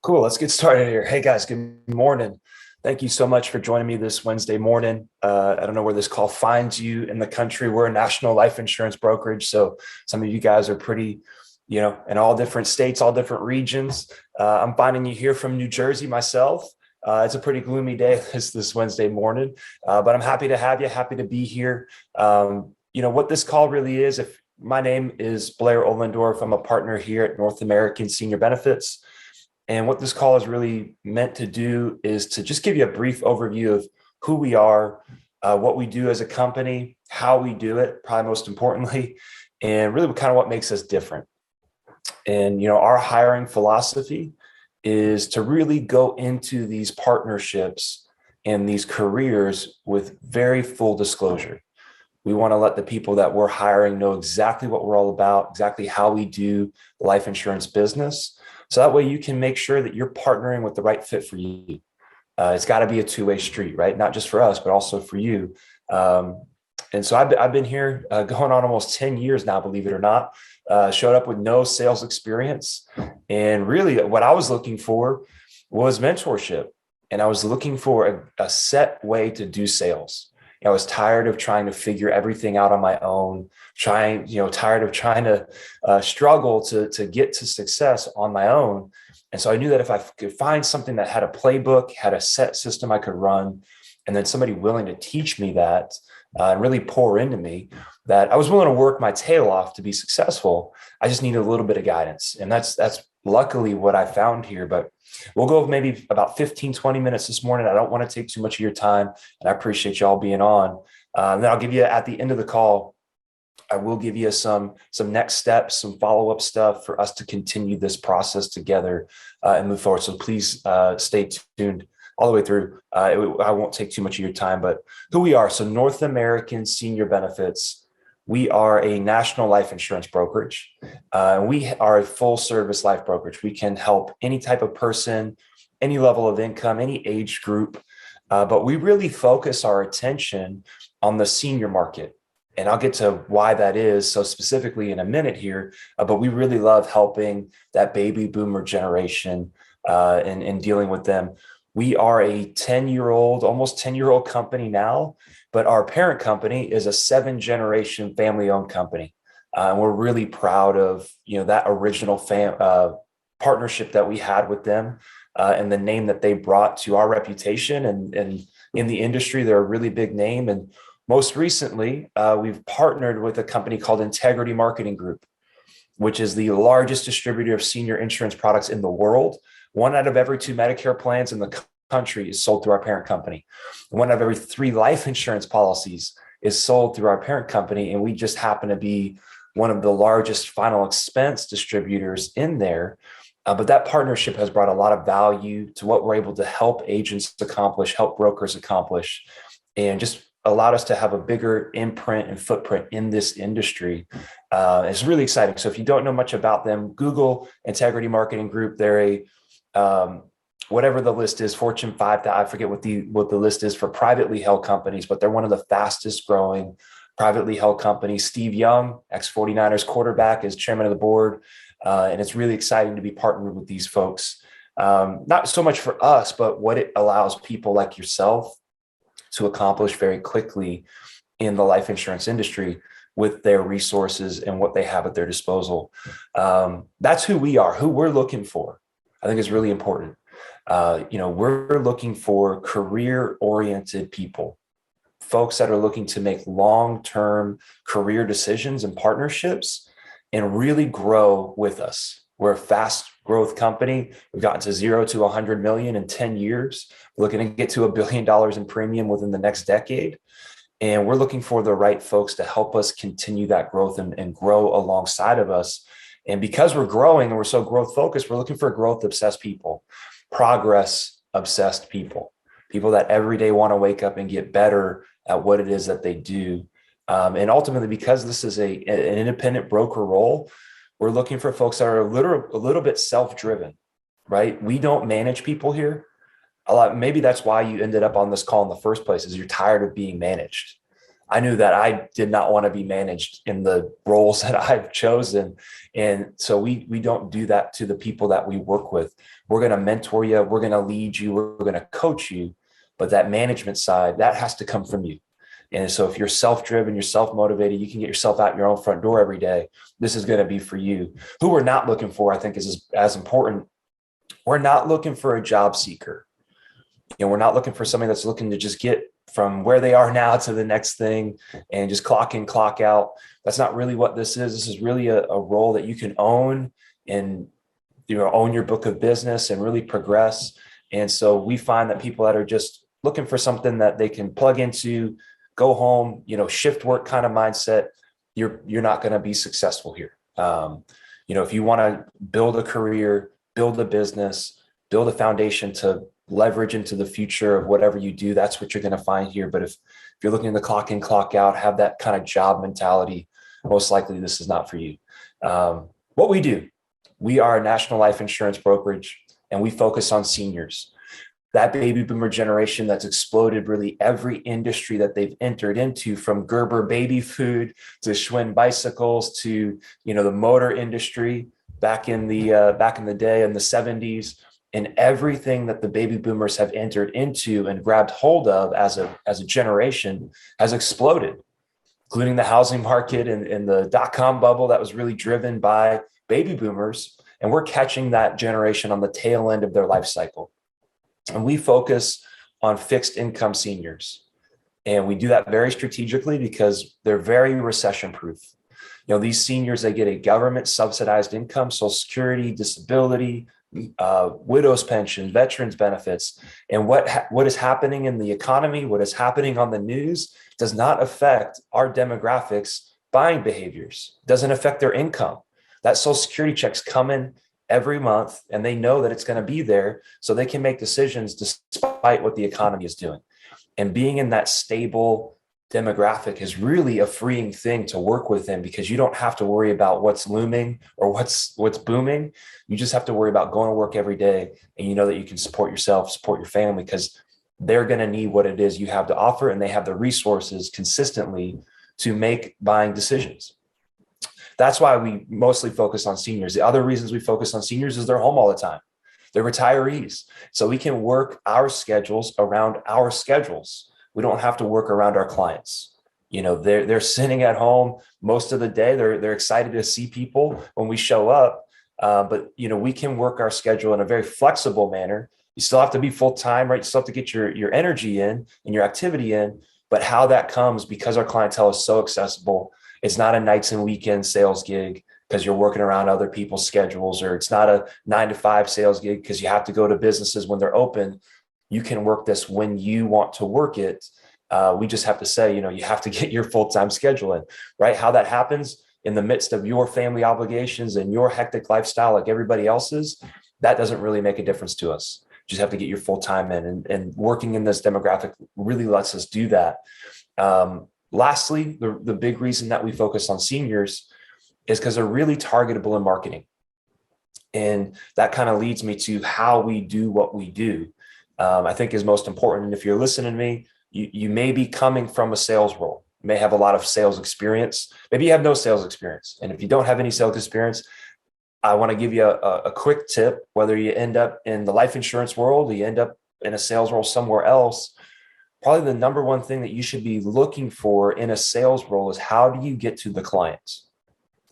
Cool. Let's get started here. Hey guys, good morning. Thank you so much for joining me this Wednesday morning. I don't know where this call finds you in the country. We're a national life insurance brokerage. So some of you guys are pretty, in all different states, all different regions. I'm finding you here from New Jersey myself. It's a pretty gloomy day this Wednesday morning, but I'm happy to have you, happy to be here. What this call really is, if my name is Blair Ohlendorf, I'm a partner here at North American Senior Benefits. And what this call is really meant to do is to just give you a brief overview of who we are, what we do as a company, how we do it, probably most importantly, and really kind of what makes us different. And, our hiring philosophy is to really go into these partnerships and these careers with very full disclosure. We want to let the people that we're hiring know exactly what we're all about, exactly how we do the life insurance business. So that way you can make sure that you're partnering with the right fit for you. It's got to be a two-way street, right? Not just for us, but also for you. And so I've been here going on almost 10 years now, believe it or not. Showed up with no sales experience. And really what I was looking for was mentorship. And I was looking for a set way to do sales. I was tired of trying to figure everything out on my own, tired of trying to struggle to get to success on my own. And so I knew that if I could find something that had a playbook, had a set system I could run, and then somebody willing to teach me that and really pour into me, that I was willing to work my tail off to be successful. I just needed a little bit of guidance. And that's luckily what I found here. But we'll go maybe about 15, 20 minutes this morning. I don't want to take too much of your time, and I appreciate y'all being on. Then I'll give you at the end of the call, I will give you some next steps, some follow-up stuff for us to continue this process together and move forward. So please stay tuned all the way through. I won't take too much of your time, but who we are. So North American Senior Benefits. We are a national life insurance brokerage. We are a full service life brokerage. We can help any type of person, any level of income, any age group, but we really focus our attention on the senior market. And I'll get to why that is so specifically in a minute here, but we really love helping that baby boomer generation and dealing with them. We are a 10-year-old, almost 10-year-old company now, but our parent company is a 7-generation family-owned company. We're really proud of that original partnership that we had with them and the name that they brought to our reputation. And in the industry, they're a really big name. And most recently, we've partnered with a company called Integrity Marketing Group, which is the largest distributor of senior insurance products in the world. 1 out of every 2 Medicare plans in the country is sold through our parent company. 1 out of every 3 life insurance policies is sold through our parent company. And we just happen to be one of the largest final expense distributors in there. But that partnership has brought a lot of value to what we're able to help agents accomplish, help brokers accomplish, and just allowed us to have a bigger imprint and footprint in this industry. It's really exciting. So if you don't know much about them, Google Integrity Marketing Group. They're whatever the list is, Fortune 5,000, I forget what the list is for privately held companies, but they're one of the fastest growing privately held companies. Steve Young, ex-49ers quarterback, is chairman of the board. And it's really exciting to be partnered with these folks. Not so much for us, but what it allows people like yourself to accomplish very quickly in the life insurance industry with their resources and what they have at their disposal. That's who we are, who we're looking for. I think is really important. We're looking for career-oriented people, folks that are looking to make long-term career decisions and partnerships and really grow with us. We're a fast growth company. We've gotten to 0 to 100 million in 10 years. We're looking to get to $1 billion in premium within the next decade. And we're looking for the right folks to help us continue that growth and grow alongside of us. And because we're growing and we're so growth focused, we're looking for growth obsessed people, progress obsessed people that every day want to wake up and get better at what it is that they do. And ultimately, because this is an independent broker role, we're looking for folks that are a little bit self-driven, right? We don't manage people here. Maybe that's why you ended up on this call in the first place, is you're tired of being managed. I knew that I did not want to be managed in the roles that I've chosen. And so we don't do that to the people that we work with. We're going to mentor you. We're going to lead you. We're going to coach you. But that management side, that has to come from you. And so if you're self-driven, you're self-motivated, you can get yourself out your own front door every day. This is going to be for you. Who we're not looking for, I think, is as important. We're not looking for a job seeker. We're not looking for somebody that's looking to just get from where they are now to the next thing and just clock in, clock out. That's not really what this is. This is really a role that you can own and own your book of business and really progress. And so we find that people that are just looking for something that they can plug into, go home, shift work kind of mindset, you're not going to be successful here. If you want to build a career, build a business, build a foundation to leverage into the future of whatever you do, that's what you're going to find here. But if you're looking to clock in, clock out, have that kind of job mentality, most likely this is not for you. What we do, we are a national life insurance brokerage, and we focus on seniors. That baby boomer generation that's exploded really every industry that they've entered into, from Gerber baby food to Schwinn bicycles to the motor industry back in the day in the 70s. And everything that the baby boomers have entered into and grabbed hold of as a generation has exploded, including the housing market and the dot-com bubble that was really driven by baby boomers. And we're catching that generation on the tail end of their life cycle. And we focus on fixed income seniors. And we do that very strategically because they're very recession proof. These seniors, they get a government subsidized income, Social Security, disability, widow's pension, veterans benefits. And what is happening in the economy, what is happening on the news does not affect our demographics' buying behaviors, doesn't affect their income. That Social Security check's coming every month, and they know that it's going to be there, so they can make decisions despite what the economy is doing. And being in that stable demographic is really a freeing thing to work within, because you don't have to worry about what's looming or what's booming. You just have to worry about going to work every day, and you know that you can support yourself, support your family, because they're going to need what it is you have to offer, and they have the resources consistently to make buying decisions. That's why we mostly focus on seniors. The other reasons we focus on seniors is they're home all the time. They're retirees. So we can work our schedules around our schedules. We don't have to work around our clients. They're sitting at home most of the day. They're excited to see people when we show up. But we can work our schedule in a very flexible manner. You still have to be full-time, right? You still have to get your energy in and your activity in. But how that comes, because our clientele is so accessible, it's not a nights and weekends sales gig because you're working around other people's schedules, or it's not a 9-to-5 sales gig because you have to go to businesses when they're open. You can work this when you want to work it. We just have to say, you have to get your full-time schedule in, right? How that happens in the midst of your family obligations and your hectic lifestyle like everybody else's, that doesn't really make a difference to us. You just have to get your full-time in, and working in this demographic really lets us do that. Lastly, the big reason that we focus on seniors is because they're really targetable in marketing. And that kind of leads me to how we do what we do, I think is most important. And if you're listening to me, you may be coming from a sales role. You may have a lot of sales experience. Maybe you have no sales experience. And if you don't have any sales experience, I want to give you a quick tip. Whether you end up in the life insurance world or you end up in a sales role somewhere else, probably the number one thing that you should be looking for in a sales role is, how do you get to the clients?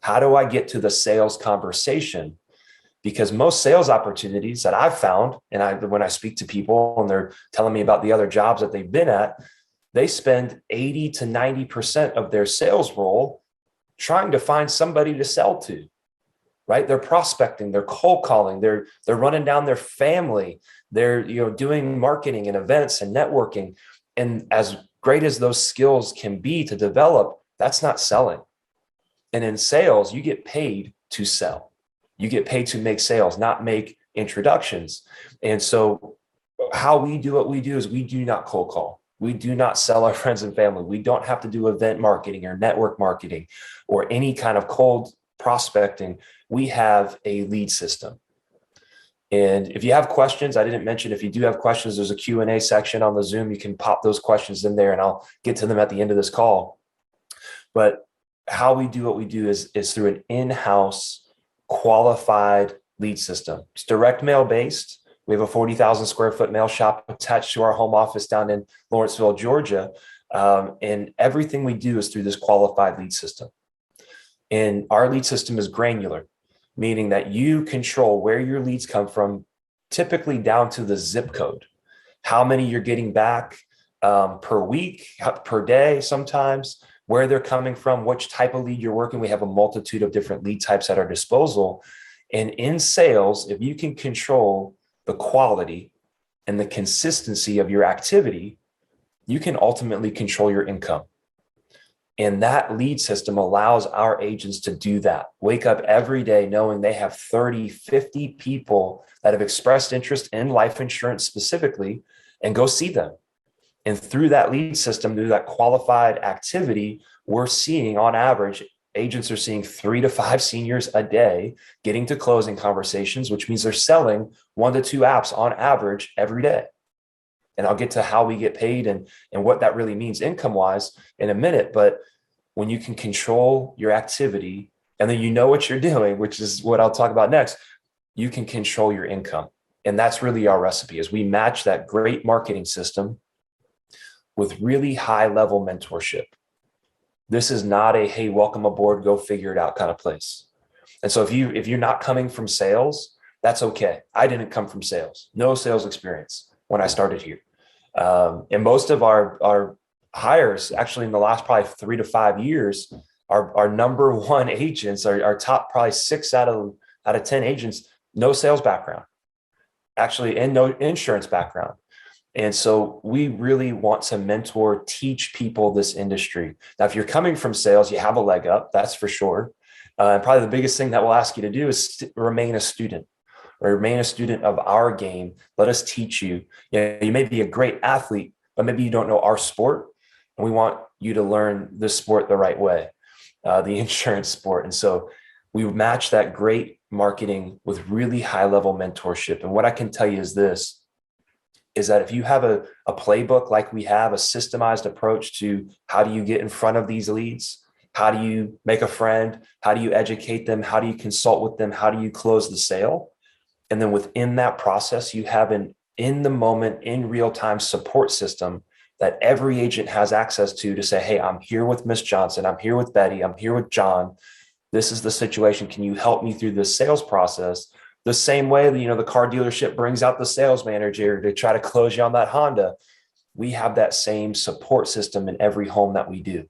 How do I get to the sales conversation? Because most sales opportunities that I've found, and when I speak to people and they're telling me about the other jobs that they've been at, they spend 80 to 90% of their sales role trying to find somebody to sell to, right? They're prospecting, they're cold calling, they're running down their family, they're doing marketing and events and networking. And as great as those skills can be to develop, that's not selling. And in sales, you get paid to sell. You get paid to make sales, not make introductions. And so how we do what we do is we do not cold call. We do not sell our friends and family. We don't have to do event marketing or network marketing or any kind of cold prospecting. We have a lead system. And if you have questions, I didn't mention, if you do have questions, there's a Q&A section on the Zoom. You can pop those questions in there and I'll get to them at the end of this call. But how we do what we do is through an in-house qualified lead system. It's direct mail based. We have a 40,000 square foot mail shop attached to our home office down in Lawrenceville, Georgia. And everything we do is through this qualified lead system. And our lead system is granular, meaning that you control where your leads come from, typically down to the zip code, how many you're getting back per week, per day, sometimes, where they're coming from, which type of lead you're working. We have a multitude of different lead types at our disposal. And in sales, if you can control the quality and the consistency of your activity, you can ultimately control your income. And that lead system allows our agents to do that. Wake up every day knowing they have 30, 50 people that have expressed interest in life insurance specifically, and go see them. And through that lead system, through that qualified activity, we're seeing on average, agents are seeing 3 to 5 seniors a day getting to closing conversations, which means they're selling 1 to 2 apps on average every day. And I'll get to how we get paid and what that really means income-wise in a minute. But when you can control your activity and then you know what you're doing, which is what I'll talk about next, you can control your income. And that's really our recipe, is we match that great marketing system with really high-level mentorship. This is not a, hey, welcome aboard, go figure it out kind of place. And so if you're not coming from sales, that's okay. I didn't come from sales, no sales experience when I started here. And most of our hires, actually in the last probably 3 to 5 years, our number one agents, our top probably 6 out of 10 agents, no sales background, actually, and no insurance background. And so we really want to mentor, teach people this industry. Now, if you're coming from sales, you have a leg up, that's for sure. And probably the biggest thing that we'll ask you to do is remain a student. Or remain a student of our game. Let us teach you. You may be a great athlete, but maybe you don't know our sport. And we want you to learn this sport the right way, the insurance sport. And so we match that great marketing with really high level mentorship. And what I can tell you is this, is that if you have a playbook like we have, a systemized approach to how do you get in front of these leads, how do you make a friend, how do you educate them, how do you consult with them, how do you close the sale? And then within that process, you have an in the moment, in real time support system that every agent has access to say, hey, I'm here with Miss Johnson. I'm here with Betty. I'm here with John. This is the situation. Can you help me through this sales process? The same way that, the car dealership brings out the sales manager to try to close you on that Honda. We have that same support system in every home that we do.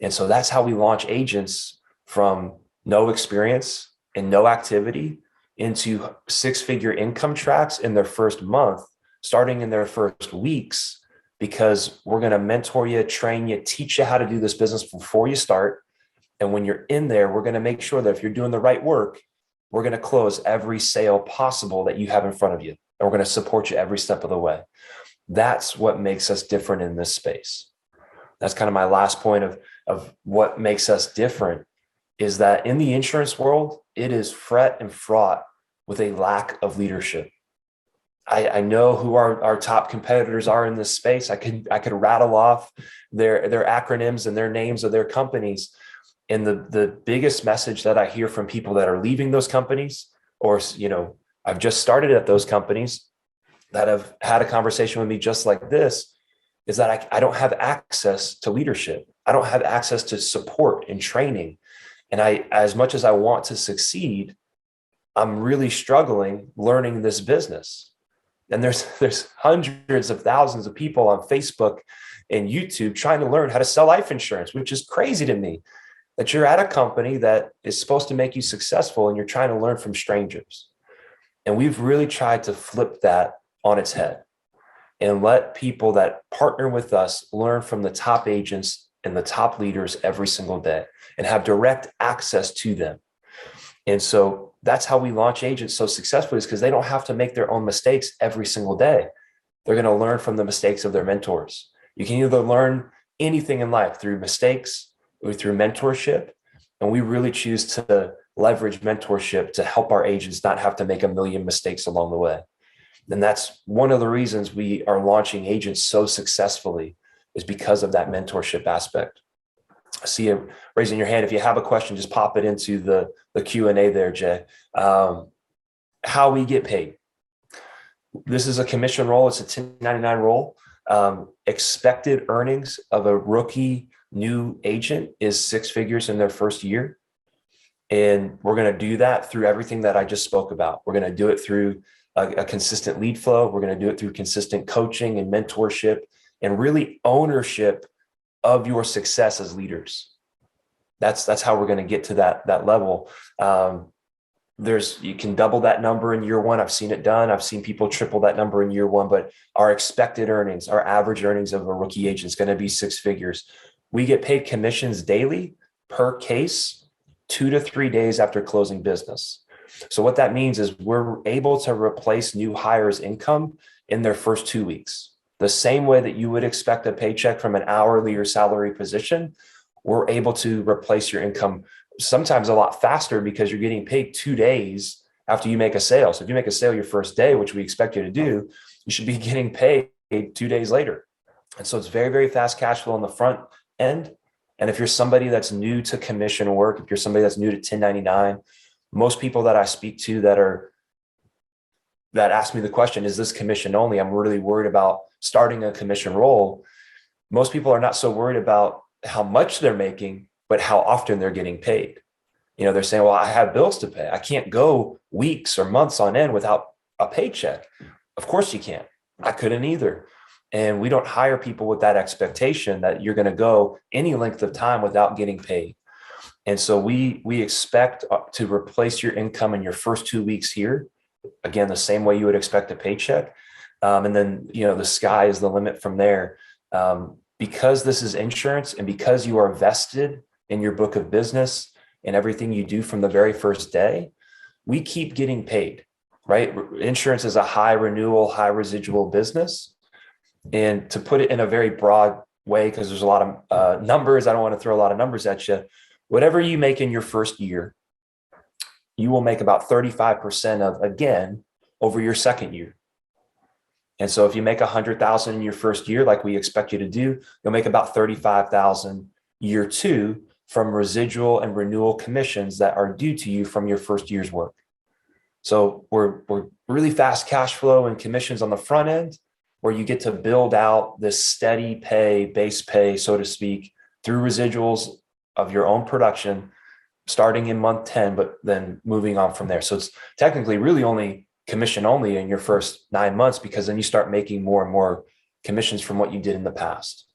And so that's how we launch agents from no experience and no activity into 6-figure income tracks in their first month, starting in their first weeks, because we're going to mentor you, train you, teach you how to do this business before you start. And when you're in there, we're going to make sure that if you're doing the right work, we're going to close every sale possible that you have in front of you. And we're going to support you every step of the way. That's what makes us different in this space. That's kind of my last point of what makes us different, is that in the insurance world, it is fraught and fraught with a lack of leadership. I know who our top competitors are in this space. I could rattle off their acronyms and their names of their companies. And the biggest message that I hear from people that are leaving those companies, or, I've just started at those companies that have had a conversation with me just like this, is that I don't have access to leadership. I don't have access to support and training. And as much as I want to succeed, I'm really struggling learning this business. And there's hundreds of thousands of people on Facebook and YouTube trying to learn how to sell life insurance, which is crazy to me, that you're at a company that is supposed to make you successful and you're trying to learn from strangers. And we've really tried to flip that on its head and let people that partner with us learn from the top agents and the top leaders every single day and have direct access to them. And so that's how we launch agents so successfully, is because they don't have to make their own mistakes every single day. They're going to learn from the mistakes of their mentors. You can either learn anything in life through mistakes or through mentorship. And we really choose to leverage mentorship to help our agents not have to make a million mistakes along the way. And that's one of the reasons we are launching agents so successfully, is because of that mentorship aspect. I see you raising your hand. If you have a question, just pop it into the Q&A there, Jay. How we get paid. This is a commission role. It's a 1099 role. Expected earnings of a rookie new agent is 6 figures in their first year. And we're going to do that through everything that I just spoke about. We're going to do it through a consistent lead flow. We're going to do it through consistent coaching and mentorship, and really ownership of your success as leaders. That's how we're going to get to that level. You can double that number in year one. I've seen it done. I've seen people triple that number in year one, but our expected earnings, our average earnings of a rookie agent is going to be 6 figures. We get paid commissions daily per case, 2 to 3 days after closing business. So what that means is we're able to replace new hires' income in their first 2 weeks. The same way that you would expect a paycheck from an hourly or salary position, we're able to replace your income sometimes a lot faster, because you're getting paid 2 days after you make a sale. So if you make a sale your first day, which we expect you to do, you should be getting paid 2 days later. And so it's very, very fast cash flow on the front end. And if you're somebody that's new to commission work, if you're somebody that's new to 1099, most people that I speak to that ask me the question, is this commission only? I'm really worried about starting a commission role. Most people are not so worried about how much they're making, but how often they're getting paid. They're saying, well, I have bills to pay. I can't go weeks or months on end without a paycheck. Of course you can't. I couldn't either. And we don't hire people with that expectation that you're going to go any length of time without getting paid. And so we expect to replace your income in your first 2 weeks here. Again, the same way you would expect a paycheck. And then, the sky is the limit from there. Because this is insurance, and because you are vested in your book of business and everything you do from the very first day, we keep getting paid, right? Insurance is a high renewal, high residual business. And to put it in a very broad way, because there's a lot of numbers, I don't want to throw a lot of numbers at you. Whatever you make in your first year, you will make about 35% of, again, over your second year. And so if you make 100,000 in your first year, like we expect you to do, you'll make about 35,000 year 2 from residual and renewal commissions that are due to you from your first year's work. So we're really fast cash flow and commissions on the front end, where you get to build out this steady pay, base pay, so to speak, through residuals of your own production, starting in month 10, but then moving on from there. So it's technically really only commission only in your first 9 months, because then you start making more and more commissions from what you did in the past.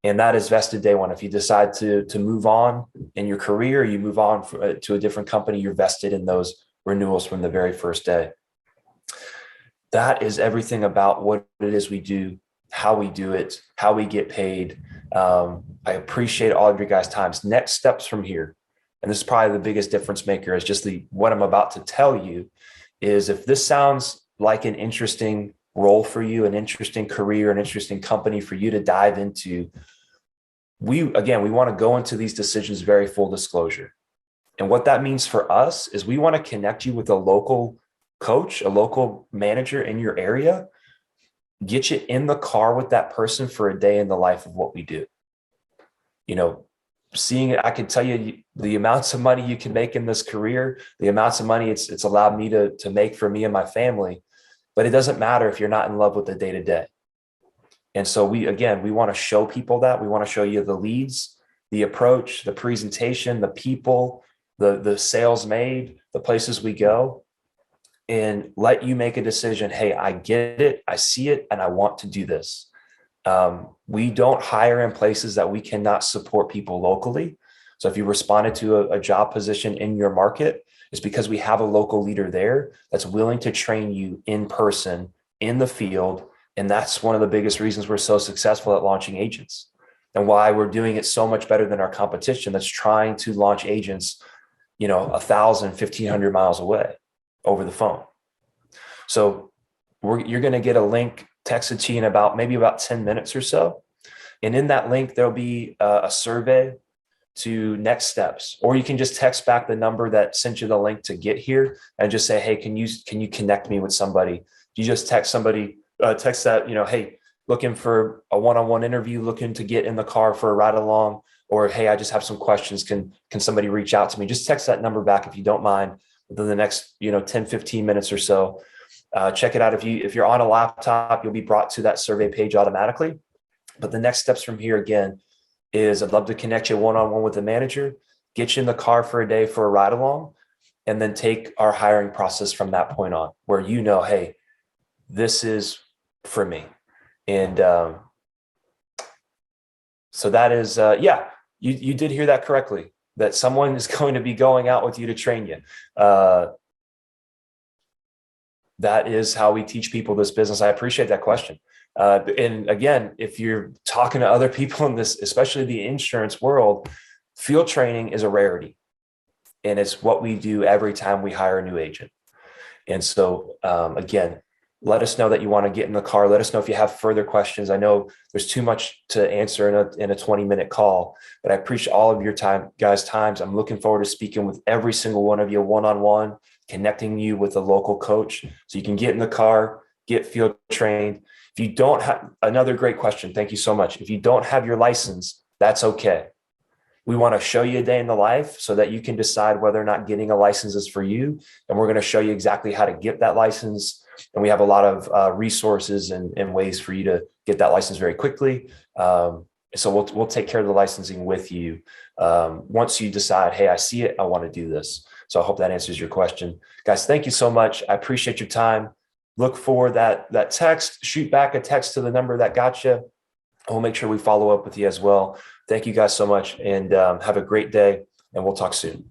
And that is vested day one. If you decide to move on in your career, you move on to a different company, you're vested in those renewals from the very first day. That is everything about what it is we do, how we do it, how we get paid. I appreciate all of your guys' times. Next steps from here, and this is probably the biggest difference maker, is just what I'm about to tell you, is if this sounds like an interesting role for you, an interesting career, an interesting company for you to dive into, we want to go into these decisions very full disclosure. And what that means for us is we want to connect you with a local coach, a local manager in your area, get you in the car with that person for a day in the life of what we do. Seeing it, I can tell you the amounts of money you can make in this career, the amounts of money it's allowed me to make for me and my family, but it doesn't matter if you're not in love with the day-to-day. And so we want to show people that. We want to show you the leads, the approach, the presentation, the people, the sales made, the places we go, and let you make a decision. Hey, I get it. I see it. And I want to do this. We don't hire in places that we cannot support people locally. So if you responded to a job position in your market, it's because we have a local leader there that's willing to train you in person, in the field. And that's one of the biggest reasons we're so successful at launching agents, and why we're doing it so much better than our competition that's trying to launch agents, 1,000, 1,500 miles away over the phone. So you're going to get a link texted to you in about 10 minutes or so. And in that link, there'll be a survey to next steps, or you can just text back the number that sent you the link to get here and just say, hey, can you connect me with somebody? You just text somebody, text that, hey, looking for a one-on-one interview, looking to get in the car for a ride along, or hey, I just have some questions. Can somebody reach out to me? Just text that number back if you don't mind within the next 10, 15 minutes or so. Check it out. If you're on a laptop, you'll be brought to that survey page automatically. But the next steps from here, again, is I'd love to connect you one-on-one with the manager, get you in the car for a day for a ride along, and then take our hiring process from that point on, where hey, this is for me. And so that is, you did hear that correctly, that someone is going to be going out with you to train you. That is how we teach people this business. I appreciate that question. And again, if you're talking to other people in this, especially the insurance world, field training is a rarity. And it's what we do every time we hire a new agent. And so, again, let us know that you want to get in the car. Let us know if you have further questions. I know there's too much to answer in a 20-minute call, but I appreciate all of your time, guys' times. I'm looking forward to speaking with every single one of you one-on-one, connecting you with a local coach so you can get in the car, get field trained. If you don't have, another great question. Thank you so much. If you don't have your license, that's okay. We want to show you a day in the life so that you can decide whether or not getting a license is for you. And we're going to show you exactly how to get that license. And we have a lot of resources and ways for you to get that license very quickly. So we'll take care of the licensing with you once you decide, hey, I see it, I want to do this. So I hope that answers your question. Guys, thank you so much. I appreciate your time. Look for that text, shoot back a text to the number that got you. We'll make sure we follow up with you as well. Thank you guys so much, and have a great day, and we'll talk soon.